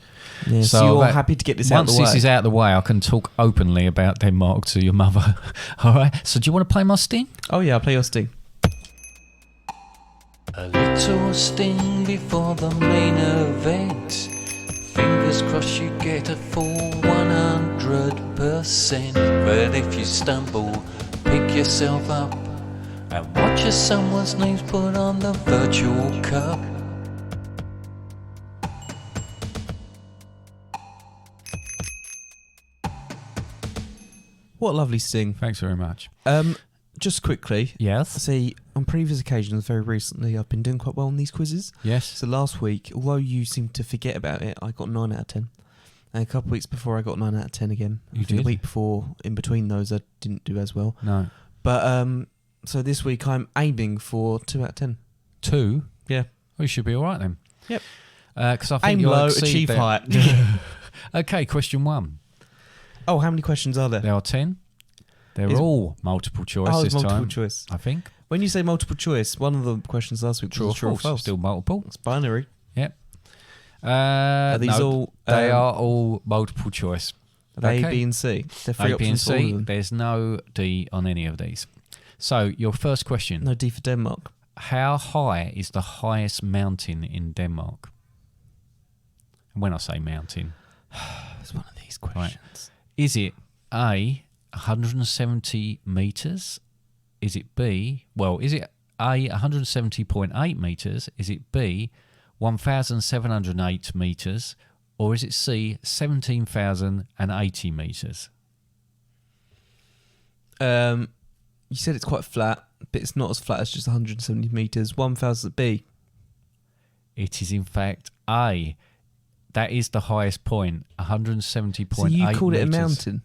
Yeah, so you're happy to get this out of the way. Once this is out of the way, I can talk openly about Denmark to your mother. All right. So, do you want to play my sting? Oh yeah, I'll play your sting. A little sting before the main event. Fingers crossed you get a full 100%. But if you stumble, pick yourself up and watch as someone's name's put on the virtual cup. What a lovely sting. Thanks very much. Just quickly. Yes? See, on previous occasions, very recently, I've been doing quite well on these quizzes. Yes. So last week, although you seemed to forget about it, I got 9 out of 10. And a couple of weeks before, I got 9 out of 10 again. You did? The week before, in between those, I didn't do as well. No. But, so this week, I'm aiming for 2 out of 10. 2? Yeah. We should be all right then. Yep. Because I think aim you'll low, exceed achieve that. height. Okay, question 1. Oh, how many questions are there? There are 10. They're all multiple choice this multiple time. choice. I think. When you say multiple choice, one of the questions last week was true or false. Still multiple. It's binary. Yep. Are these all? They are all multiple choice. Are they A, B, and C? They're three A, B, and options for all of C. them. There's no D on any of these. So your first question. No D for Denmark. How high is the highest mountain in Denmark? And when I say mountain, it's one of these questions. Right. Is it A, 170 metres? Is it B? Well, is it A, 170.8 metres? Is it B, 1,708 metres? Or is it C, 17,080 metres? You said it's quite flat, but it's not as flat as just 170 metres. 1,000 B. It is in fact A. That is the highest point, 170.8 So you called it a metres. mountain?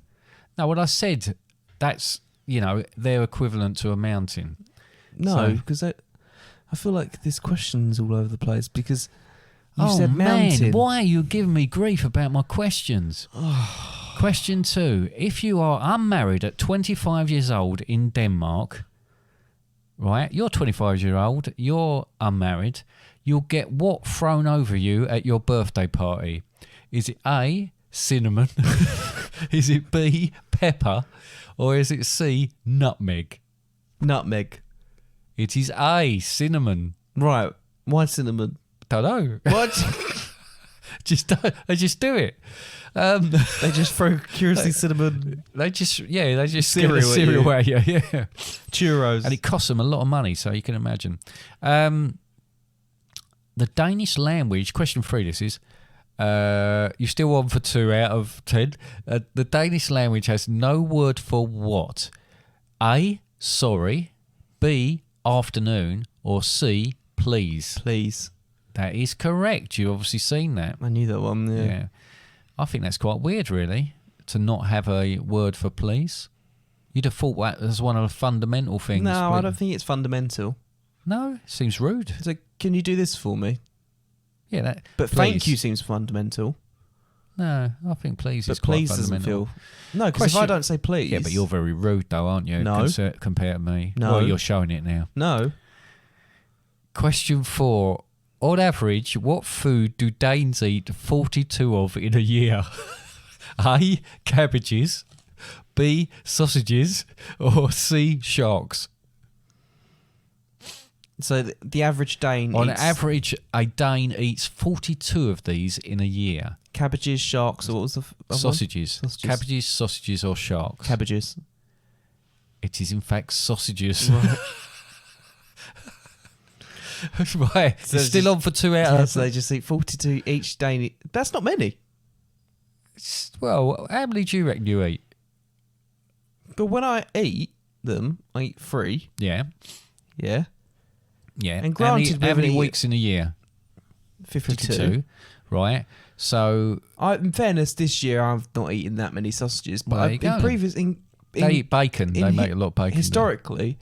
No, what I said, that's, they're equivalent to a mountain. No, because I feel like this question's all over the place because you said mountain. Man, why are you giving me grief about my questions? Question 2. If you are unmarried at 25 years old in Denmark, right, you're 25 years old, you're unmarried, you'll get what thrown over you at your birthday party? Is it A, cinnamon? Is it B, pepper? Or is it C, nutmeg? Nutmeg. It is A, cinnamon. Right. Why cinnamon? Don't know. What? They just do it. They just throw curiously cinnamon. They just Cereal at you. Yeah. Churros. And it costs them a lot of money, so you can imagine. The Danish language, question 3 this is, you're still on for 2 out of 10. The Danish language has no word for what? A, sorry, B, afternoon, or C, please. Please. That is correct. You've obviously seen that. I knew that one, yeah. I think that's quite weird, really, to not have a word for please. You'd have thought that was one of the fundamental things. No, I don't think it's fundamental. No, it seems rude. It's like, can you do this for me? Yeah, that. But please. thank you seems fundamental. No, I think please is but quite please fundamental. doesn't feel... No, because if I don't say please... Yeah, but you're very rude though, aren't you? No. Compared to me. No. Well, you're showing it now. No. Question 4. On average, what food do Danes eat 42 of in a year? A, cabbages, B, sausages, or C, sharks? So the average Dane On eats... average, a Dane eats 42 of these in a year. Cabbages, sharks, or what was the... Sausages. Cabbages, sausages, or sharks? Cabbages. It is, in fact, sausages. Right. Right. So it's still on for 2 hours. So they just eat 42 each Dane. That's not many. Well, how many do you reckon you eat? But when I eat them, I eat 3. Yeah. Yeah. Yeah. And granted, how many weeks in a year? 52. Right. So... in fairness, this year I've not eaten that many sausages. But Well, they eat bacon. They make a lot of bacon. Historically,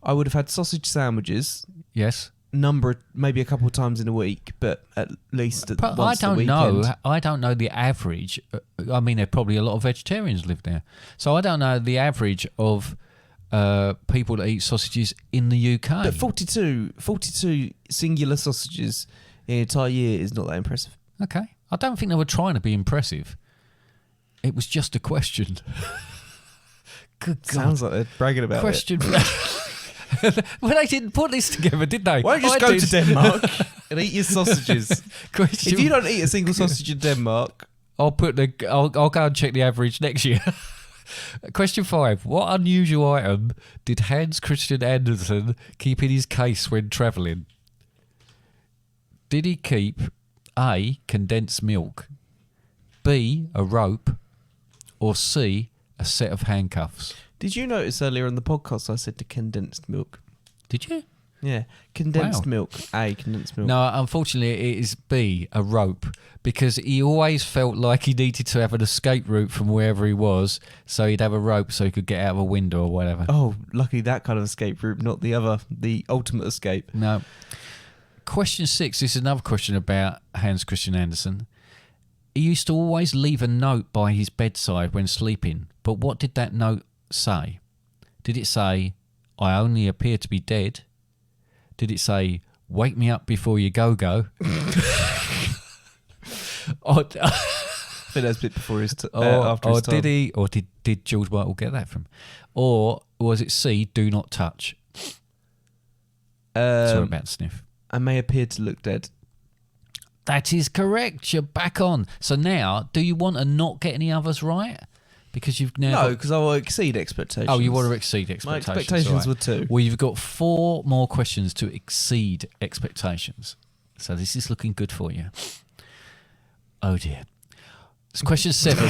I would have had sausage sandwiches. Yes. Maybe a couple of times in a week, but at least once a weekend. I don't know the average. I mean, there are probably a lot of vegetarians live there, so I don't know the average of people that eat sausages in the UK. But 42 singular sausages in an entire year is not that impressive. Okay, I don't think they were trying to be impressive. It was just a question. Good God. Sounds like they're bragging about question. it. Well, they didn't put this together, did they? Why don't you just go to Denmark and eat your sausages? Question. If you don't eat a single sausage in Denmark, I'll go and check the average next year. Question 5. What unusual item did Hans Christian Andersen keep in his case when travelling? Did he keep A, condensed milk, B, a rope, or C, a set of handcuffs? did you notice earlier in the podcast I said to condensed milk? Did you? Yeah, condensed Wow. milk. Condensed milk. No, unfortunately, it is B, a rope, because he always felt like he needed to have an escape route from wherever he was, so he'd have a rope so he could get out of a window or whatever. Oh, luckily that kind of escape route, not the ultimate escape. No. Question 6, this is another question about Hans Christian Andersen. He used to always leave a note by his bedside when sleeping, but what did that note say? Did it say, "I only appear to be dead"? Did it say, "Wake me up before you go"? Or, I think that's a bit before his or, after his or time. did he? Or did George Michael get that from? Or was it C, "Do not touch"? Sorry about sniff. I may appear to look dead. That is correct. You're back on. So now, do you want to not get any others right? Because you've now No, because I will exceed expectations. Oh, you want to exceed expectations. My expectations were 2. Well, you've got 4 more questions to exceed expectations. So this is looking good for you. Oh dear. It's question 7.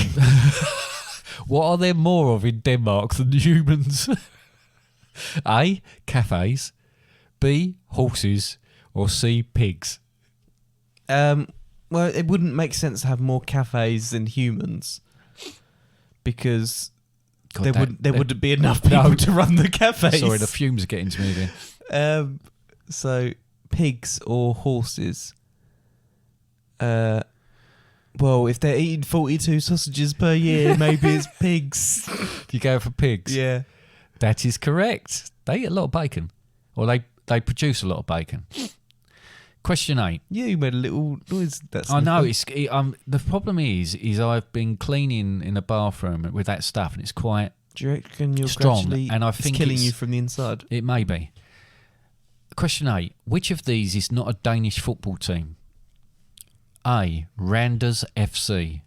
What are there more of in Denmark than humans? A, cafes, B, horses, or C, pigs? Well, it wouldn't make sense to have more cafes than humans, because God, there wouldn't be enough people to run the cafes. Sorry, the fumes are getting to me then. So pigs or horses? Well, if they're eating 42 sausages per year, maybe it's pigs. You go for pigs? Yeah. That is correct. They eat a lot of bacon. Or they produce a lot of bacon. Question 8. You made a little noise. That's I know. The problem is I've been cleaning in the bathroom with that stuff, and it's quite Do you reckon you're strong, gradually and I it's think killing it's- you from the inside? It may be. Question 8. Which of these is not a Danish football team? A. Randers FC.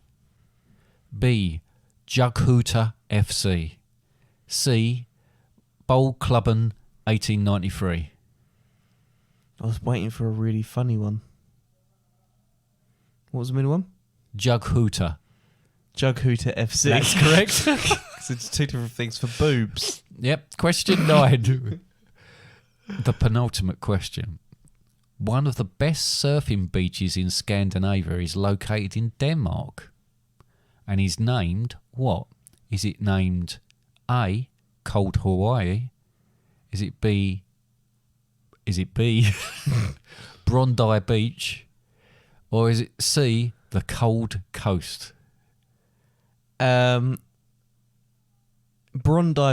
B. Jughuta FC. C. Boldklubben 1893. I was waiting for a really funny one. What was the middle one? Jughuta. Jughuta FC. That's correct. So it's two different things for boobs. Yep. Question 9. The penultimate question. One of the best surfing beaches in Scandinavia is located in Denmark. And is named what? Is it named A. Cold Hawaii? Is it B? Bondi Beach? Or is it C. The Cold Coast? Bondi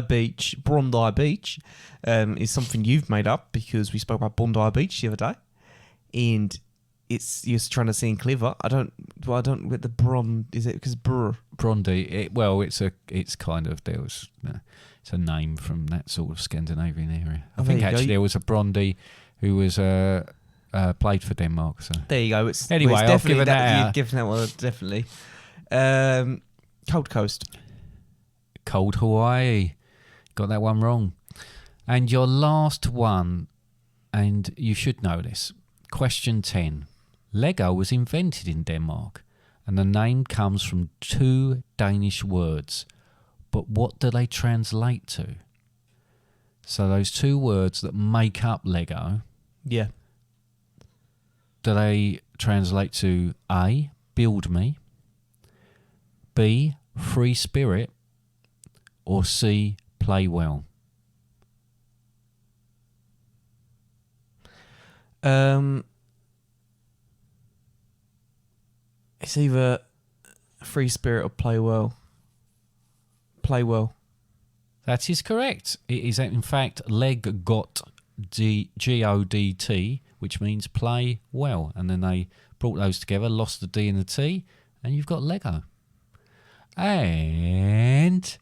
Beach is something you've made up because we spoke about Bondi Beach the other day, and you're trying to seem clever. I don't with the Bron. Is it because Brondi? It's kind of it's a name from that sort of Scandinavian area. I think actually there was a Brondi who was played for Denmark. So there you go. Anyway, it's I'll give it that out. You've given that one definitely. Cold Coast. Cold Hawaii. Got that one wrong. And your last one, and you should know this. Question 10. Lego was invented in Denmark, and the name comes from 2 Danish words. But what do they translate to? So those 2 words that make up Lego. Yeah. Do they translate to A, build me, B, free spirit, or C, play well? It's either free spirit or play well. Play well. That is correct. It is in fact Leggot, G-O-D-T, which means play well. And then they brought those together, lost the D and the T, and you've got Lego. And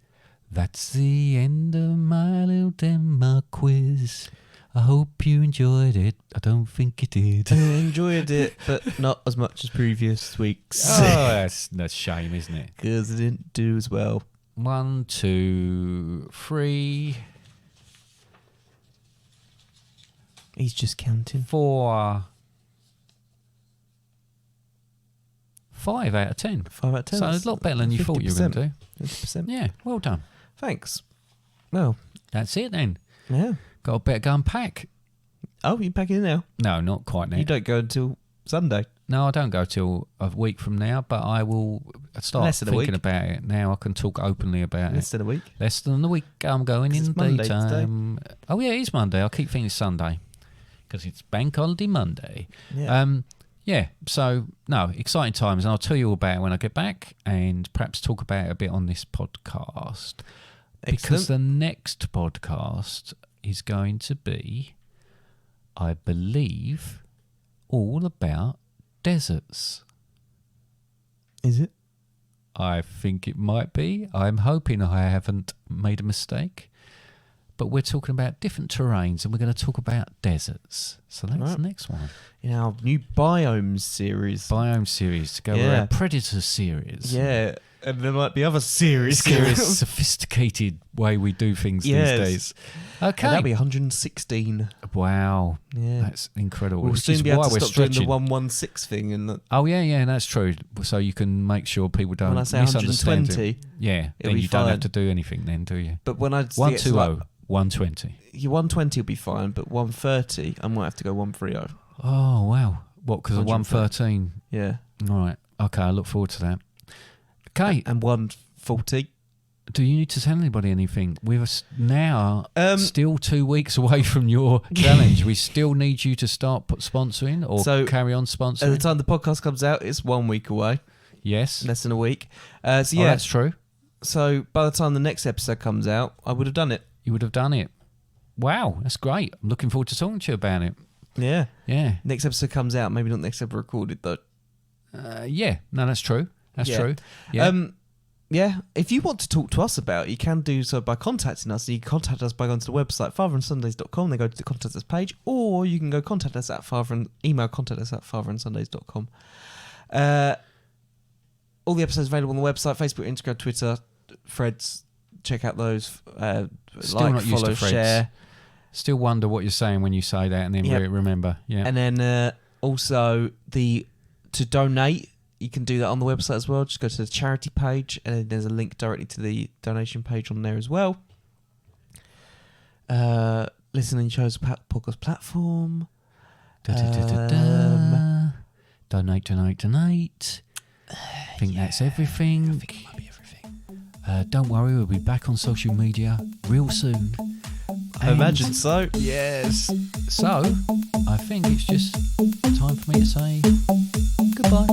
that's the end of my little Denmark quiz. I hope you enjoyed it. I don't think you did. I enjoyed it, but not as much as previous weeks. Oh, that's a shame, isn't it? Because I didn't do as well. 1, 2, 3. He's just counting. 4. 5 out of 10. 5 out of 10. So it's a lot better than you thought you were going to do. 50%. Yeah, well done. Thanks. Well, that's it then. Yeah. Better go and pack. Oh, you packing in now? No, not quite now. You don't go until Sunday. No, I don't go till a week from now, but I will start thinking about it. Now I can talk openly about Less than a week. Less than a week. I'm going in daytime. Oh yeah, it is Monday. I keep thinking it's Sunday because it's Bank Holiday Monday. Yeah. Yeah. So no, exciting times, and I'll tell you all about it when I get back, and perhaps talk about it a bit on this podcast. Excellent. Because the next podcast is going to be, I believe, all about deserts. Is it? I think it might be. I'm hoping I haven't made a mistake. But we're talking about different terrains, and we're going to talk about deserts. So that's the next one. In our new biomes series. To go with our Predator series. Yeah. And there might be other series. Very sophisticated way we do things these days. Okay. And that'll be 116. Wow. Yeah. That's incredible. We'll soon be able to stop doing the 116 thing. And oh, yeah, that's true. So you can make sure people don't misunderstand 120, it. Yeah, then you fine. don't have to do anything then, do you? But when I 120, 120. Your 120 will be fine, but 130, I might have to go 130. Oh, wow. What, because of 113? Yeah. All right. Okay, I look forward to that. Okay. And 140. Do you need to tell anybody anything? We're now still 2 weeks away from your challenge. We still need you to start sponsoring or carry on sponsoring. At the time the podcast comes out, it's 1 week away. Yes. Less than a week. That's true. So by the time the next episode comes out, I would have done it. You would have done it. Wow, that's great. I'm looking forward to talking to you about it. Yeah. Yeah. Next episode comes out. Maybe not next episode recorded, though. Yeah. No, that's true. That's true. Yeah. Yeah, if you want to talk to us about it, you can do so by contacting us. You can contact us by going to the website, fatherandsundays.com. Then go to the contact us page, or you can go contact us at email contact us at fatherandsundays.com. All the episodes available on the website, Facebook, Instagram, Twitter, Threads. Check out those. Still not used follow, to Threads. share. Still wonder what you're saying when you say that, and then remember. Yeah. And then also to donate, you can do that on the website as well. Just go to the charity page, and then there's a link directly to the donation page on there as well. Listening shows podcast platform. Donate. I think that's everything. I think it might be everything. Don't worry, we'll be back on social media real soon. I imagine so. Yes. So, I think it's just time for me to say goodbye.